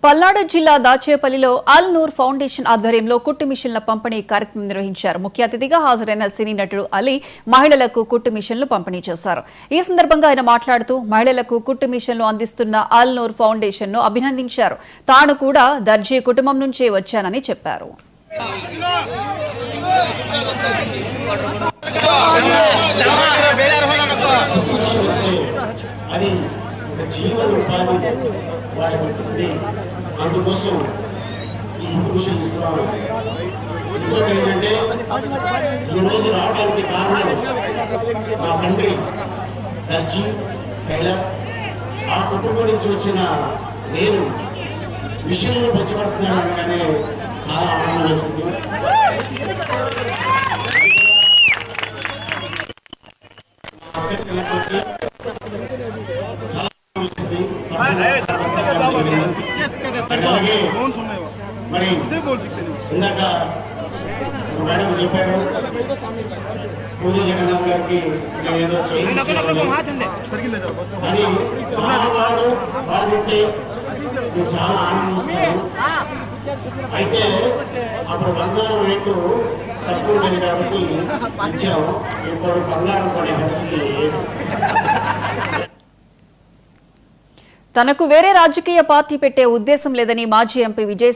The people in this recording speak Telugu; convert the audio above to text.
పల్నాడు జిల్లా దాచేపల్లిలో అల్ నూర్ ఫౌండేషన్ ఆధ్వర్యంలో కుట్టు మిషన్ల పంపిణీ కార్యక్రమం నిర్వహించారు. ముఖ్య అతిథిగా హాజరైన సినీ నటుడు అలీ మహిళలకు కుట్టు మిషన్లు పంపిణీ చేశారు. ఈ సందర్భంగా ఆయన మాట్లాడుతూ మహిళలకు కుట్టు మిషన్లు అందిస్తున్న అల్ నూర్ ఫౌండేషన్ ను అభినందించారు. తాను కూడా దర్జీ కుటుంబం నుంచే వచ్చానని చెప్పారు. జీవన ఉపాధి వాడుతుంది. అందుకోసం ఈ మిషన్ ఇస్తున్నాను. ఇంకోటి ఏంటంటే ఈరోజు రావడానికి కారణం మా తండ్రి దర్జీ టైలర్. ఆ కుటుంబం నుంచి వచ్చిన నేను మిషన్లు పంచబడుతున్నాను అనగానే చాలా ఆనందం వేసింది. అలాగే మరి ఇందాక మేడం చెప్పారు, పూరి జగన్నాథ్ గారికి నేను ఏదో చేయించాను అని బాగుంటే నేను చాలా ఆనందిస్తాను. అయితే అప్పుడు బంగారం రేటు తక్కువ ఉండేది కాబట్టి ఇచ్చాము. ఇప్పుడు బంగారం కొనే పరిస్థితి లేదు. తనకు వేరే రాజకీయ పార్టీ పెట్టే ఉద్దేశం లేదని మాజీ ఎంపీ విజయ్